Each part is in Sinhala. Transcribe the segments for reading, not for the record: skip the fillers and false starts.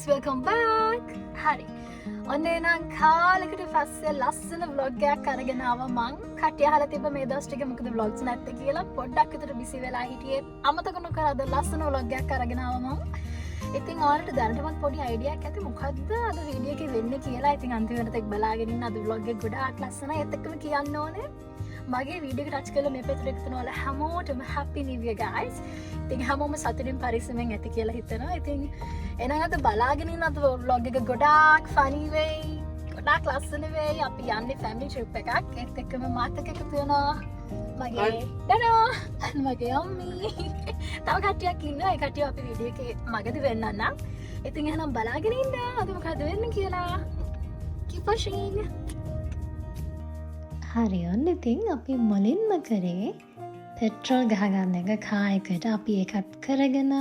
guys, welcome back. හරි. ඔන්න එනම් කාලෙකට පස්සේ ලස්සන vlog එකක් අරගෙන ආවා මං. කට්ටිය අහලා තිබ්බ මේ දවස් ටික මොකද vlogs නැත්තේ කියලා. පොඩ්ඩක් විතර busy වෙලා හිටියේ. අමතක නොකර අද ලස්සන vlog එකක් අරගෙන ආවා මං. ඉතින් ඔයාලට දැනටමත් පොඩි idea එකක් ඇති මොකද්ද අද වීඩියෝ එකේ වෙන්නේ කියලා. ඉතින් අන්තිමට තෙක් බලාගෙන ඉන්න අද vlog එක ගොඩාක් ලස්සනයි. ඒත් එක්කම කියන්න ඕනේ මගේ වීඩියෝ එක ටච් කරලා මේ පැත්තට එකතු වෙනවා හැමෝටම happy new year guys. ඉතින් හැමෝම සතුටින් පරිස්සමෙන් ඇති කියලා හිතනවා. ඉතින් එහෙනම් අද බලාගෙන ඉන්න අද vlog එක ගොඩාක් funny වෙයි. ගොඩාක් ලස්සන වෙයි. අපි යන්නේ family trip එකක්. ඒත් එක්කම මාත් එක්ක එකතු වෙනවා මගේ දනෝ මගේ අම්මී. තව කට්ටියක් ඉන්නවා. ඒ කට්ටිය අපි වීඩියෝ එකේ මගදී වෙන්නන්න. ඉතින් එහෙනම් බලාගෙන ඉන්න අද මොකද වෙන්නේ කියලා. keep watching. හරි ඔන්න ඉතින් අපි මුලින්ම කරේ පෙට්‍රෝල් ගහගන්න එක කාර් එකට අපි ඒකත් කරගෙන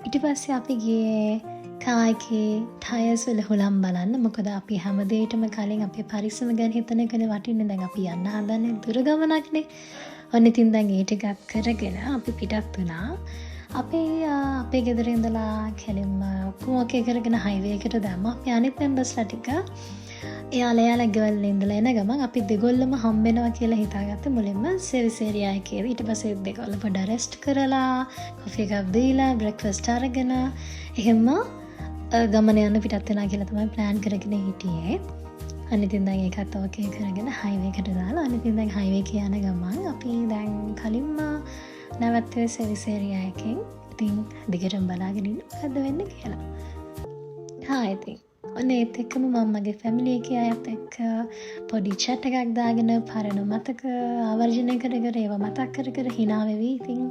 ඊට පස්සේ අපි ගියේ කාර් එකේ ටයර්ස් වල හොලම් බලන්න. මොකද අපි හැමදේටම කලින් අපේ පරිස්සම ගැන හිතන එකනේ වටින්නේ. දැන් අපි යන්න හදන්නේ දුර ගමනක්නේ. ඔන්න ඉතින් දැන් ඒ ටිකත් කරගෙන අපි පිටත් වුණා. අපේ ගෙදර ඉඳලා කෙලින්ම ඔක්කොම ඔකේ කරගෙන හයිවේ එකට දැම්මා. අපි අනිත් මෙම්බර්ස්ලා ටික එයාලා ගෙවල් ඉඳලා එන ගමන් අපි දෙගොල්ලම හම්බෙනවා කියලා හිතාගත්ත මුලින්ම සෙරිසේරියා එකේ. ඊට පස්සේ දෙගොල්ල පොඩ රෙස්ට් කරලා කොෆි එකක් දීලා බ්‍රෙක්ෆාස්ට් අරගෙන එහෙම ගමන යන්න පිටත් වෙනවා කියලා තමයි ප්ලෑන් කරගෙන හිටියේ. අනිතින් දැන් ඒකත් ඕකේ කරගෙන හයිවේ එකට දාලා අනිතින් දැන් හයිවේ එක යන ගමන් අපි දැන් කලින්ම නැවතුනේ සෙරිසේරියා එකෙන්. ඉතින් දිගටම බලාගෙන ඉන්න මොකද වෙන්නේ කියලා. ඉතින් ඔන්න ඒත් එක්කම මම මගේ ෆැමිලි එකේ අයත් එක්ක පොඩි chat එකක් දාගෙන පරණ මතක ආවර්ජනය කර ඒවා මතක් කර hina වෙවි. ඉතින්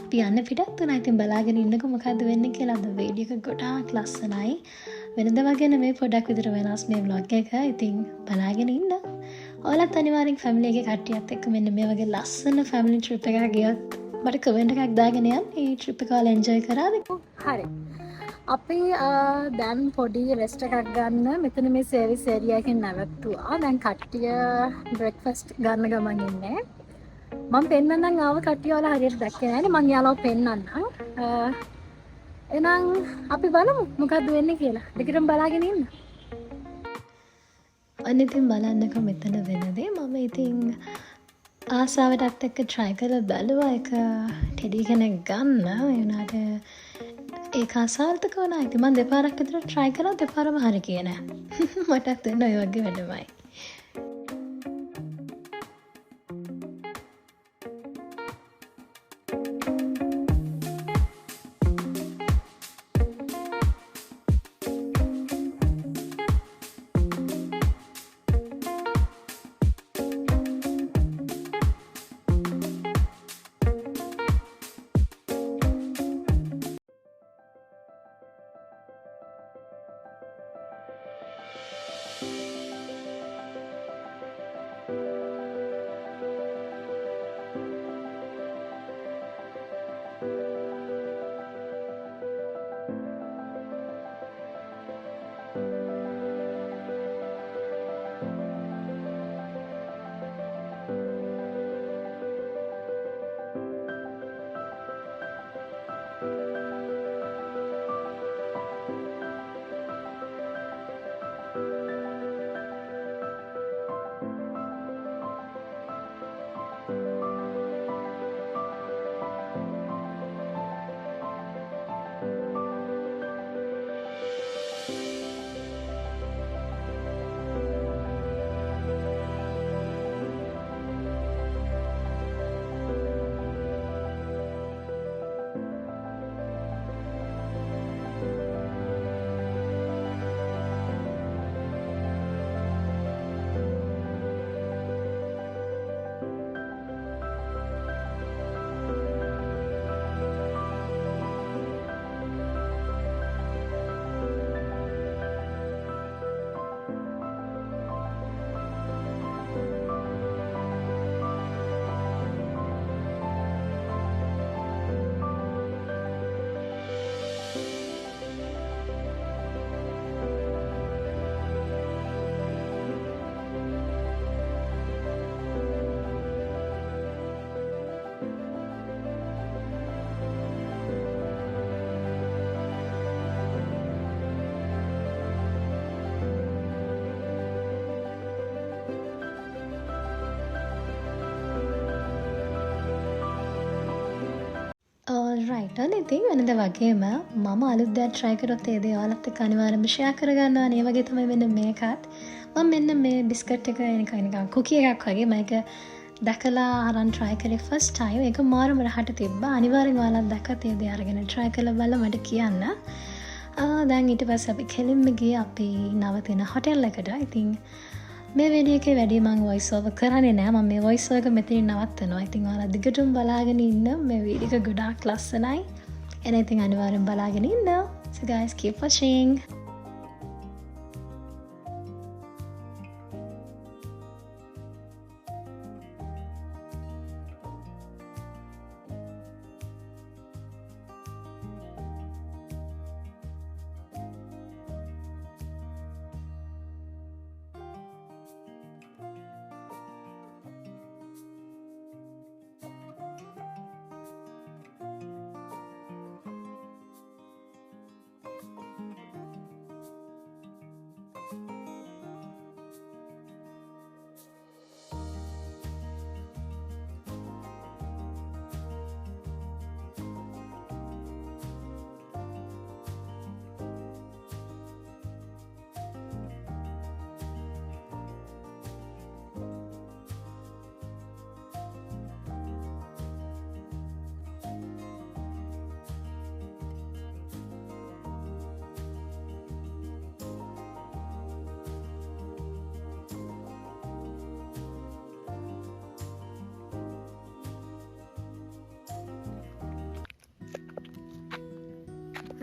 අපි යන්න පිටත් වුණා. ඉතින් බලාගෙන ඉන්නකො මොකද්ද වෙන්නේ කියලා. අද වීඩියෝ එක ගොඩාක් ලස්සනයි. වෙනදා වගේ නෙමෙයි පොඩක් විතර වෙනස් මේ vlog එක. ඉතින් බලාගෙන ඉන්න. ඔයාලත් අනිවාර්යෙන් ෆැමිලි එකේ කට්ටියත් එක්ක මෙන්න මේ වගේ ලස්සන ෆැමිලි ට්‍රිප් එකක් ගියොත් මට කමෙන්ට් එකක් දාගෙන යන්න. මේ ට්‍රිප් එක ඔයාලා එන්ජොයි කරාද? හරි. අපි දැන් පොඩි රෙස්ට් එකක් ගන්න මෙතන මේ සර්විස් ඒරියා එකෙන් නැවතුවා. දැන් කට්ටිය බ්‍රෙක්ෆාස්ට් ගන්න ගමන් ඉන්නේ. මම පෙන්නන්නම් ආව කට්ටිය වල හරියට දැක්කේ නැහැ නේ. මම යාළුවෝ පෙන්නන්නම්. එහෙනම් අපි බලමු මොකද්ද වෙන්නේ කියලා. දෙකටම බලාගෙන ඉන්න. අනිතින් බලන්නකො මෙතන වෙන දේ. මම ඉතින් ආසාවටත් එක්ක try කරලා බලුවා එක ටෙඩි කෙනෙක් ගන්න. ඒ වුණාට ඒක අසාර්ථක වුණා. ඉතින් මම දෙපාරක් විතර try කරා. දෙපාරම හරි ගියේ නෑ. මටත් වෙන ඔය වගේ වැඩමයි. රයිට් ඔන්න ඉතින් වෙනද වගේම මම අලුත් දෙයක් try කරොත් ඒ දේ ඔයාලත් එක්ක අනිවාර්යෙන්ම share කරගන්නවා නේ. වගේ තමයි මෙන්න මේකත්. මම මෙන්න මේ බිස්කට් එක නිකන් කුකි එකක් වගේ මම ඒක දැකලා අරන් try කරේ first time. ඒක මාරම රහට තිබ්බා. අනිවාර්යෙන් ඔයාලත් දැක්කත් ඒ දේ අරගෙන try කරලා බලලා මට කියන්න. දැන් ඊට පස්සේ අපි කෙලින්ම ගියේ අපි නවතින හොටෙල් එකට. ඉතින් මේ වීඩියෝ එකේ වැඩි මම voice over කරන්නේ නෑ. මම මේ voice over එක මෙතනින් නවත්තනවා. ඉතින් ඔයාලා දිගටම බලාගෙන ඉන්න. මේ වීඩියෝ එක ගොඩාක් ලස්සනයි. එන ඉතින් අනිවාර්යෙන් බලාගෙන ඉන්න. So guys keep watching.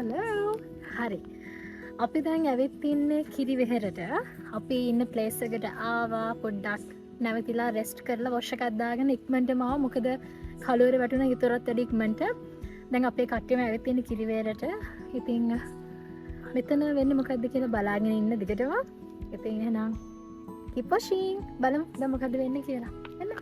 Hello. හරි. අපි දැන් ඇවිත් ඉන්නේ කිරිවෙහෙරට. අපි ඉන්න ප්ලේස් එකට ආවා පොඩ්ඩක් නැවතිලා රෙස්ට් කරලා වොෂ් එකක් දාගෙන ඉක්මනටම ආවා. මොකද කලුවර වැටුණා ඊතරත් වැඩි ඉක්මනට. දැන් අපේ කට්ටියම ඇවිත් ඉන්නේ කිරිවෙහෙරට. ඉතින් මෙතන වෙන්නේ මොකද්ද කියලා බලාගෙන ඉන්න දිගටම. ඉතින් එහෙනම් keep watching. බලමු දැන් මොකද්ද වෙන්නේ කියලා. එන්න.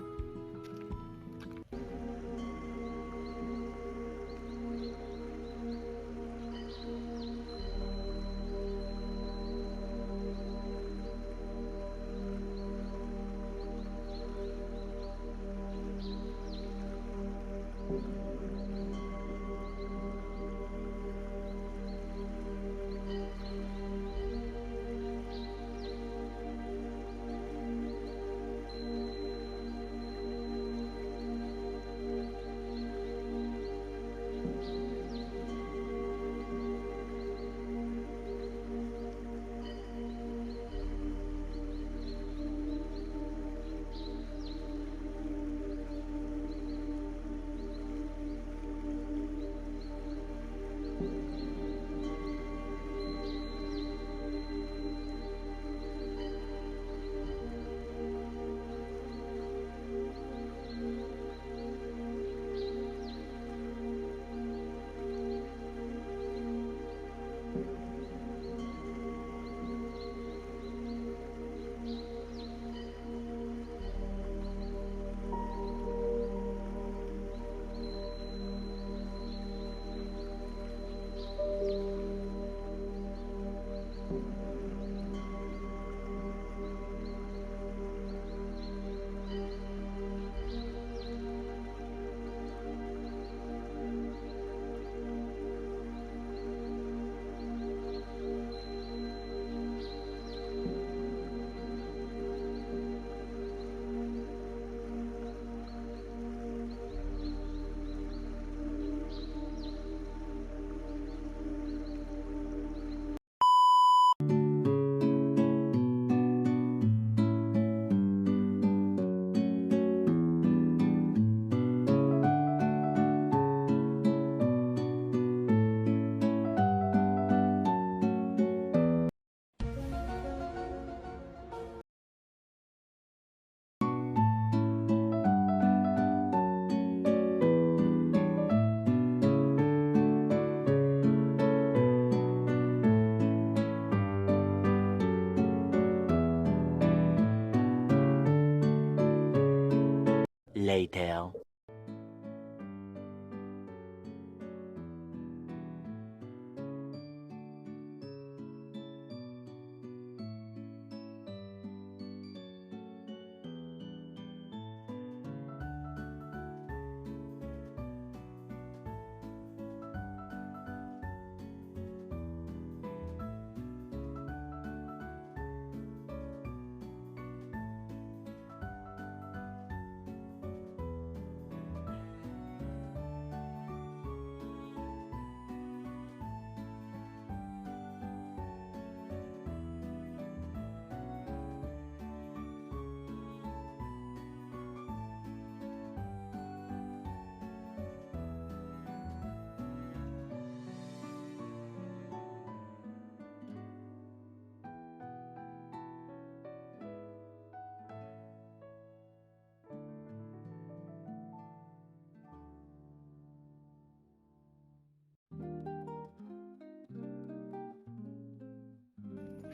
Later.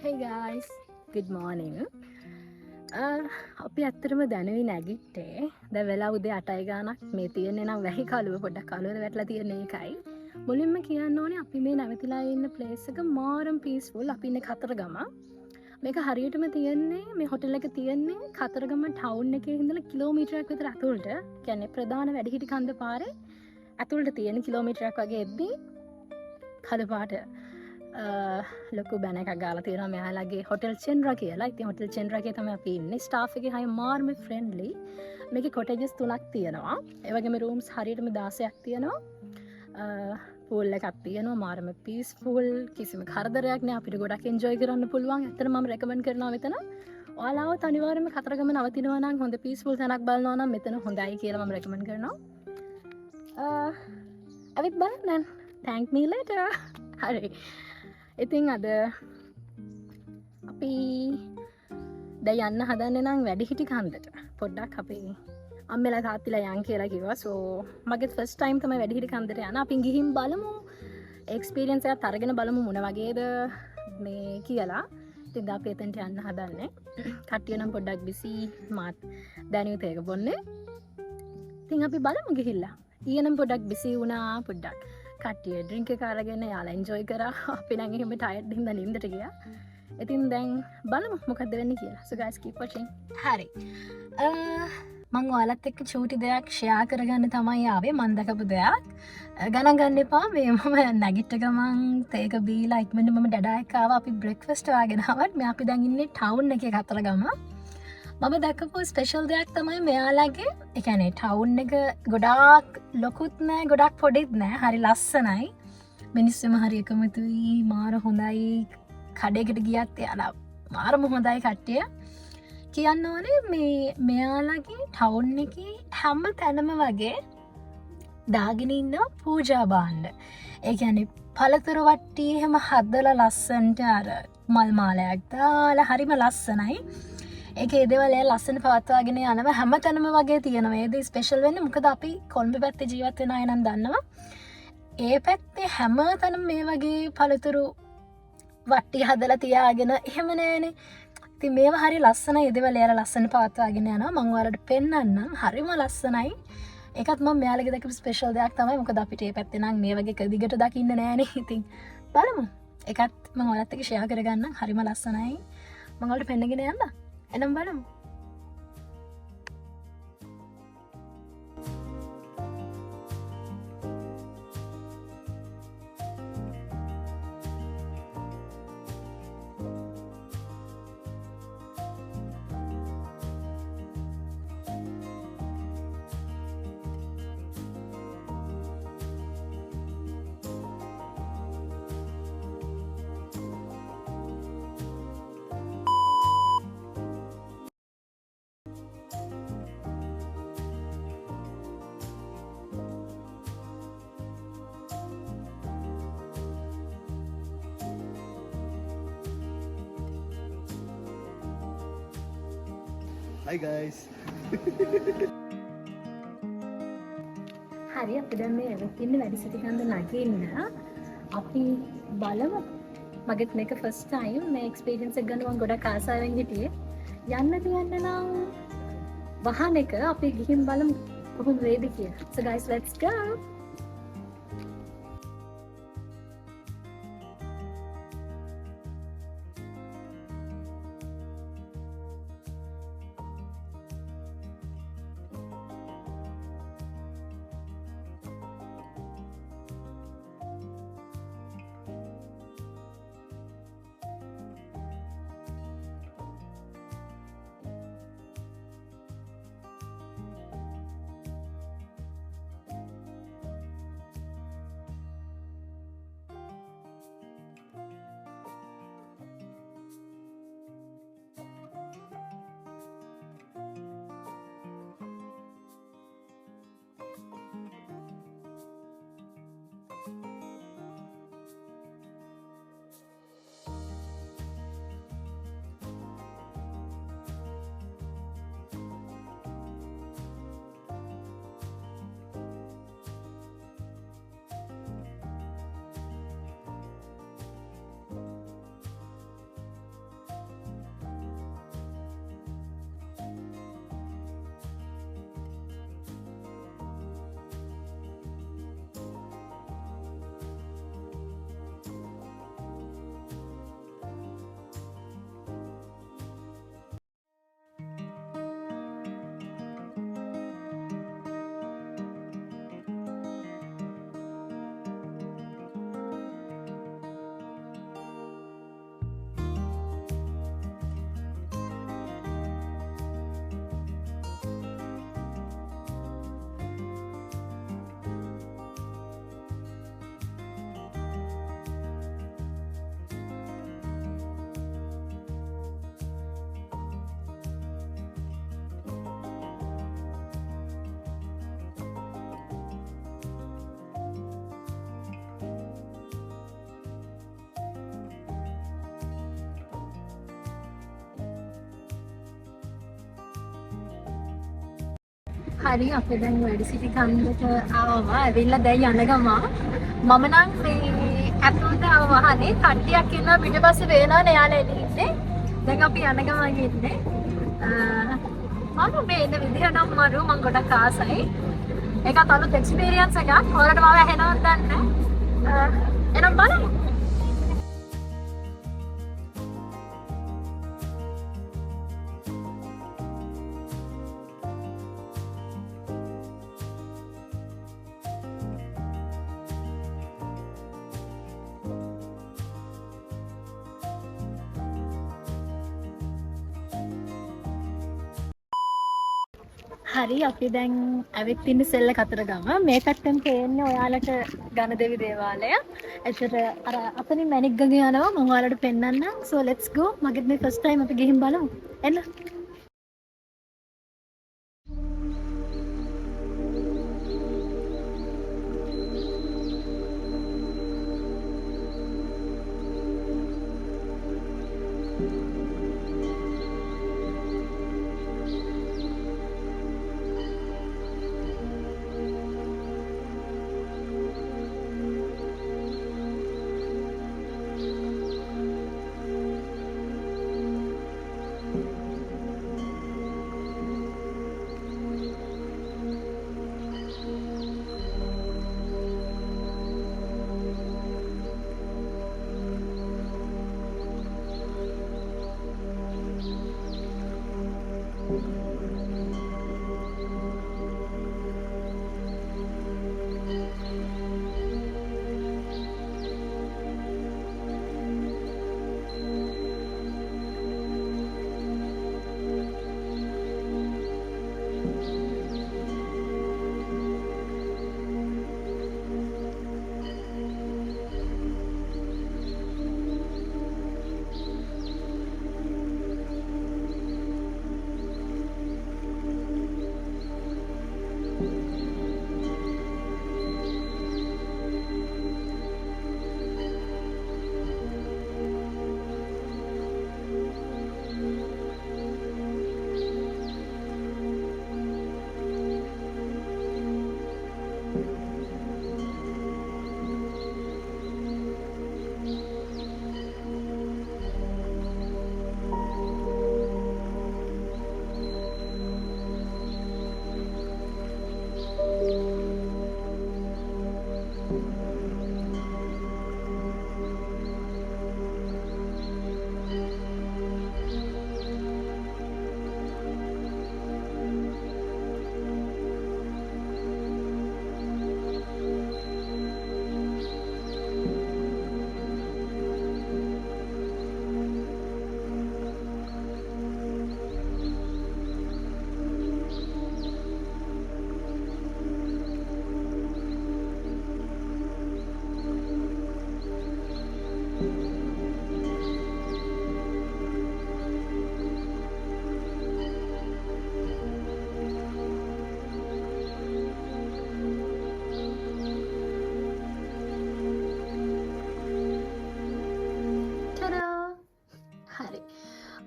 Hey guys, good morning. අපි ඇත්තටම දැනුයි නැගිට්ටේ. දැන් වෙලා උදේ 8යි ගානක් මේ තියෙන්නේ නම් වැහි කලුව පොඩ්ඩක් කලුවද වැටලා තියෙන එකයි. මුලින්ම කියන්න ඕනේ අපි මේ නැවතිලා ඉන්න ප්ලේස් එක මාරම් පීස්ෆුල්. අපි ඉන්නේ කතරගම. මේක හරියටම තියෙන්නේ මේ හොටෙල් එක තියෙන්නේ කතරගම ටවුන් එකේ ඉඳලා කිලෝමීටරයක් විතර ඇතුළට. කියන්නේ ප්‍රධාන වැඩිහිටි කන්ද පාරේ ඇතුළට තියෙන කිලෝමීටරයක් වගේ එද්දී කළු පාට ලොකු බැන එකක් ගාලා තියෙනවා මෙයාලගේ හොටෙල් චෙන්ඩ්‍රා කියලා. ඉතින් හොටෙල් චෙන්ඩ්‍රා එකේ තමයි අපි ඉන්නේ. ස්ටාෆ් එකේ හරිය මාර්ම ෆ්‍රෙන්ඩ්ලි. මේකේ කොටේජස් 3ක් තියෙනවා. ඒ වගේම රූම්ස් හරියටම 16ක් තියෙනවා. පූල් එකක් තියෙනවා. මාර්ම පීස්ෆුල්. කිසිම කරදරයක් නෑ. අපිට ගොඩක් එන්ජොයි කරන්න පුළුවන්. ඇත්තට මම රෙකමන්ඩ් කරනවා මෙතන. ඔයාලවත් අනිවාර්යයෙන්ම කතරගම නවතිනවා නම් හොඳ පීස්ෆුල් තැනක් බලනවා නම් මෙතන හොඳයි කියලා මම රෙකමන්ඩ් කරනවා. ඇවිත් බලන්න. thank me later. හරි. ඉතින් අද අපි දැන් යන්න හදන්නේ නම් වැඩිහිටි කන්දට. පොඩ්ඩක් අපි අම්මලා තාත්තලා යන් කියලා කිව්වා. සෝ මගේ ෆස්ට් ටයිම් තමයි වැඩිහිටි කන්දට යන්න. අපි ගිහින් බලමු. එක්ස්පීරියන්ස් එකක් අරගෙන බලමු මොන වගේද මේ කියලා. ඉතින් අපි එතනට යන්න හදන්නේ. කට්ටිය නම් පොඩ්ඩක් බිසි මාත් දැනුත් ඒක බොන්නේ. ඉතින් අපි බලමු ගිහිල්ලා. ඊයනම් පොඩ්ඩක් බිසි වුණා පොඩ්ඩක්. කට්ටිය ඩ්‍රින්ක් එක අරගෙන යාලා එන්ජොයි කරා. අපි නම් එහෙම ටයර්ඩ් හින්දා නින්දට ගියා. ඉතින් දැන් බලමු මොකක්ද වෙන්නේ කියලා. So guys keep watching. හරි. මං ඔයාලත් එක්ක චූටි දෙයක් ෂෙයා කරගන්න තමයි ආවේ. මං දැකපු දෙයක්. ගණන් ගන්න එපා. මේ මම නැගිට ගමන් තේක බීලා ඉක්මනට මම ඩඩා එක ආවා. අපි බ්‍රෙක්ෆාස්ට් වාගෙන ආවත් මේ අපි දැන් ඉන්නේ ටවුන් එකේ කතරගම. මම දැකපු ස්පෙෂල් දෙයක් තමයි මෙයාලගේ ඒ කියන්නේ ටවුන් එක ගොඩාක් ලොකුත් නෑ ගොඩක් පොඩිත් නෑ හරි ලස්සනයි මිනිස්සුම හරි එකමුතුයි මාර හොඳයි කඩේකට ගියත් එයාලා මාරම හොඳයි කට්ටිය කියන්න ඕනේ මේ මෙයාලගේ ටවුන් එකේ හැම තැනම වගේ දාගෙන ඉන්න පූජා භාණ්ඩ ඒ කියන්නේ පළතුරු වට්ටි එහෙම හදලා ලස්සනට අර මල් මාලයක් දාලා හරිම ලස්සනයි ඒක ඒ දේවල් ලස්සන පවත්වාගෙන යනවා හැම තැනම වගේ තියෙනවා. ඒ දේ ස්පෙෂල් වෙන්නේ මොකද අපි කොළඹ පැත්තේ ජීවත් වෙන අය නම් දන්නවා. ඒ පැත්තේ හැම තැනම මේ වගේ පළතුරු වට්ටි හදලා තියාගෙන එහෙම නෑනේ. ඉතින් මේවා හරි ලස්සනයි. ඒ දේවල් එයාලා ලස්සන පවත්වාගෙන යනවා. මම ඔයාලට පෙන්නන්නම්. හරිම ලස්සනයි. ඒකත් මම මෙයාලගේ දැකපු ස්පෙෂල් දෙයක් තමයි. මොකද අපිට මේ පැත්තේ නම් මේ වගේ කදිගට දකින්න නෑනේ. ඉතින් බලමු. ඒකත් මම ඔයාලත් එක්ක ෂෙයා කරගන්නම්. හරිම ලස්සනයි. මම ඔයාලට පෙන්නගෙන යන්න. එනම් බලමු. Hi guys. හරි අපි දැන් මේ ඇවිත් ඉන්නේ වැඩිසිටි කන්ද නගින්න. අපි බලමු. මගෙත් මේක ෆස්ට් ටයිම් මේ එක්ස්පීරියන්ස් එක ගන්න මම ගොඩක් ආසාවෙන් හිටියේ. යන්න තියන්න නම් වහන එක අපි ගිහින් බලමු කොහොමද වේද කියලා. So guys let's go. හරි අපි දැන් වැඩ සිටි කන්දට ආවා. ඇවිල්ලා දැන් යන ගම මම නම් මේ ඇතුළට ආවා වහනේ කට්ටියක් ඉන්නවා පිටිපස්සේ වේනවනේ එයාලා එන්නේ ඉන්නේ. දැන් අපි යන ගමන් ඉන්නේ. මම මේ ඉන්න විදිහ නම් මම ගොඩක් ආසයි. ඒකත් අලුත් එක්ස්පීරියන්ස් එකක්. ඔයාලට මාව ඇහෙනවද දන්නේ නැහැ. එනම් බලමු. හරි අපි දැන් ඇවිත් ඉන්නේ සෙල්ල කතරගම. මේ පැත්තෙන් පේන්නේ ඔයාලට ගණදෙවි දේවාලය. එතකොට අර අතනින් මැණික් ගඟ යනවා මම ඔයාලට පෙන්නන්නම්. So let's go. මගෙත් මේ first time අපි ගිහින් බලමු. එන්න.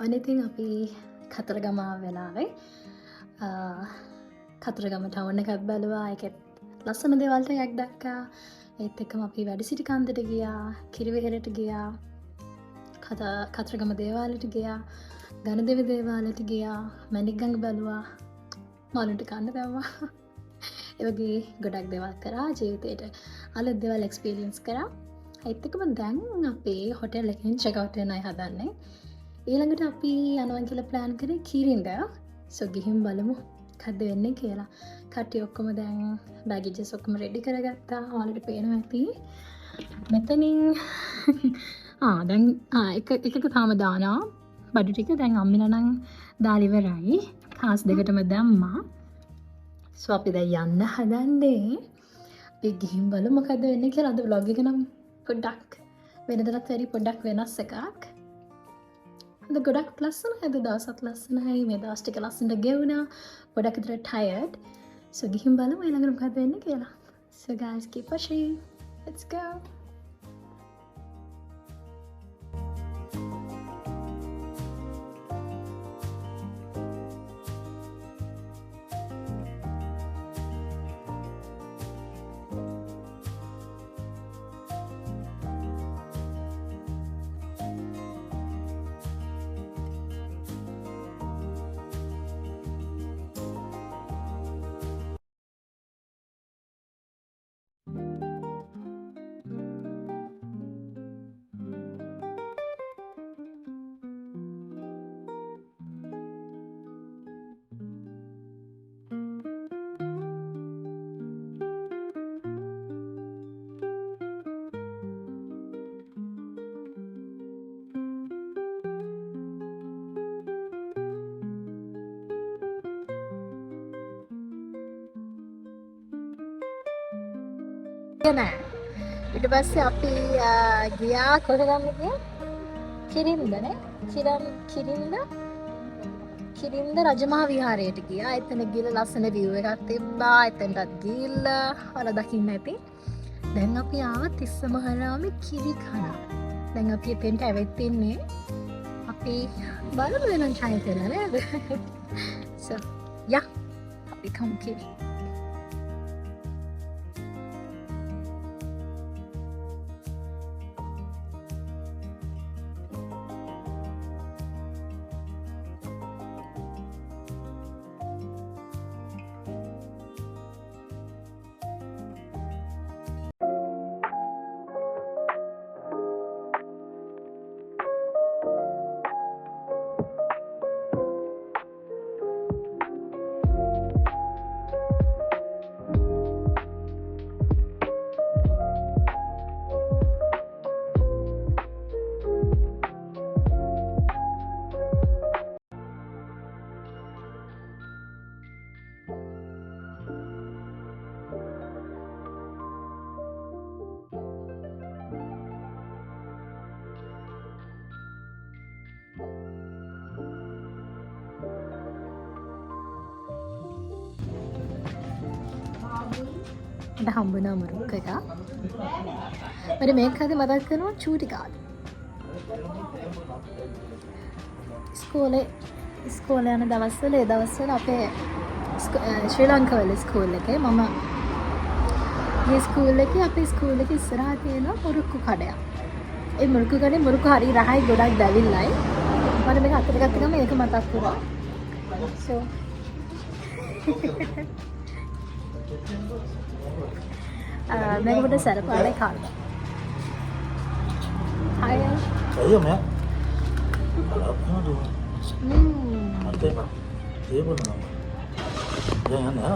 අනිතින් අපි කතරගම වෙලාවේ කතරගම ටවුන් එකක් බැලුවා. ඒකෙත් ලස්සන දේවල් ටිකක් දැක්කා. ඒත් එක්කම අපි වැඩ සිටි කන්දට ගියා, කිරිවෙහෙරට ගියා, කතරගම දේවාලයට ගියා, ගණදෙවි දේවාලයට ගියා, මැණික් ගඟ බැලුවා, මාළුන්ට කන්න දැම්මා. ඒ වගේ ගොඩක් දේවල් කරා ජීවිතේට. අලුත් දේවල් එක්ස්පීරියන්ස් කරා. ඒත් එක්කම දැන් අපේ හොටෙල් එකෙන් චෙක් අවුට් වෙන්නයි හදන්නේ. ඊළඟට අපි යනවා කියලා ප්ලෑන් කරේ කීරින්ග. සෝ ගිහින් බලමු මොකද්ද වෙන්නේ කියලා. කට්ටිය ඔක්කොම දැන් බෑගේජස් ඔක්කොම රෙඩි කරගත්තා. ඔයාලට පේනවා ඇති. මෙතනින් දැන් එකක තාම දානවා බඩු ටික. දැන් අම්මිලා නම් දාලා ඉවරයි. කාස් දෙකටම දැම්මා. සෝ අපි දැන් යන්න හදන්නේ. අපි ගිහින් බලමු මොකද්ද වෙන්නේ කියලා. අද vlog එක නම් පොඩ්ඩක් වෙනදටත් වැඩි පොඩ්ඩක් වෙනස් එකක්. අද ගොඩක් ලස්සන. අද දවසත් ලස්සනයි. මේ දවස් ටික ලස්සනට ගෙවුණා. ගොඩක් විතර tired. So ගිහින් බලමු ඊළඟට මොකද වෙන්නේ කියලා. So guys keep watching. Let's go. නෑ. ඊට පස්සේ අපි ගියා කොහෙද ගියේ? කිරින්දනේ. කිරින්ද රජමහා විහාරයට ගියා. එතන ගිහලා ලස්සන view එකක් තිබ්බා. එතනටත් ගිහිල්ලා ඔයාලා දකින්න ඇති. දැන් අපි ආව තිස්සමහරාමේ කිරි කන. දැන් අපි එතෙන්ට ඇවිත් ඉන්නේ. අපි බලමු වෙනන් try කරලා නේද? So, yeah. අපි කමු කිරි. මට හම්බුණා මුරුක් එක. මට මේක හද මතක් කරනවා චූටි කාලේ. ඉස්කෝලේ යන දවස්වල ඒ දවස්වල අපේ ශ්‍රී ලංකාවල ස්කූල් එකේ මම ගිය ස්කූල් එකේ අපේ ස්කූල් එකේ ඉස්සරහා තියෙන මුරුක්කු කඩයක්. ඒ මුරුක්කු කඩේ මුරුක්කු හරි රහයි ගොඩක් දැවිල්ලයි. මට මේක අතට ගත්ත ගමන් ඒක මතක් වුණා. So මේක පොඩ්ඩක් සරපාලේ කාර්ද. Hi. Ayo, Mek. Aduh. Mati, Pak. Dia pun nama. Jangan ya.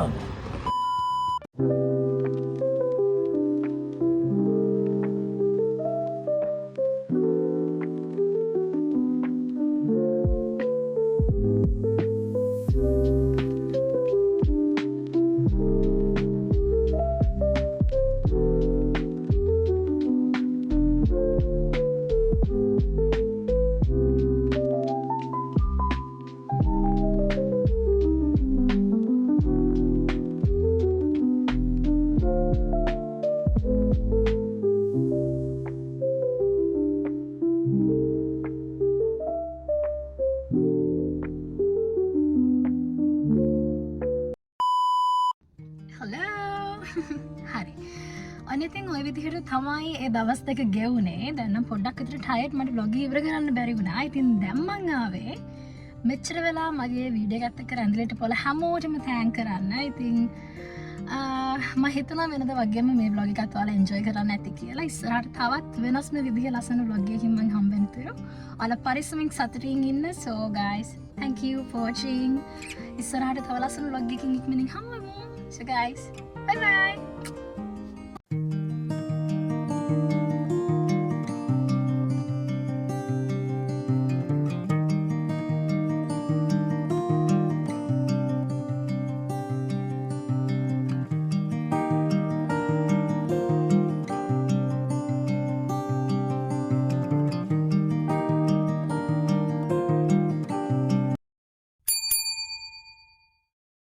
හරි. අනිතින් ඔය විදිහට තමයි ඒ දවස් දෙක ගෙවුනේ. දැන් නම් පොඩ්ඩක් විතර ටයර්ඩ් මට vlog ඉවර කරන්න බැරි වුණා. ඉතින් දැන් මං ආවේ මෙච්චර වෙලා මගේ වීඩියෝ එකත් එක්ක රැඳිලට පොළ හැමෝටම තෑන්ක් කරන්න. ඉතින් මම හිතුණා වෙනද වගේම මේ vlog එකත් ඔයාලා එන්ජොයි කරන්න ඇති කියලා. ඉස්සරහට තවත් වෙනස්ම විදිහේ ලස්සන vlog එකකින් මං හම්බෙන්න තියෙනවා. ඔයාලා පරිස්සමින් සතුටින් ඉන්න. So guys, thank you for watching. ඉස්සරහට තව ලස්සන vlog එකකින් ඉක්මනින් හම්බෙමු. So guys, bye bye.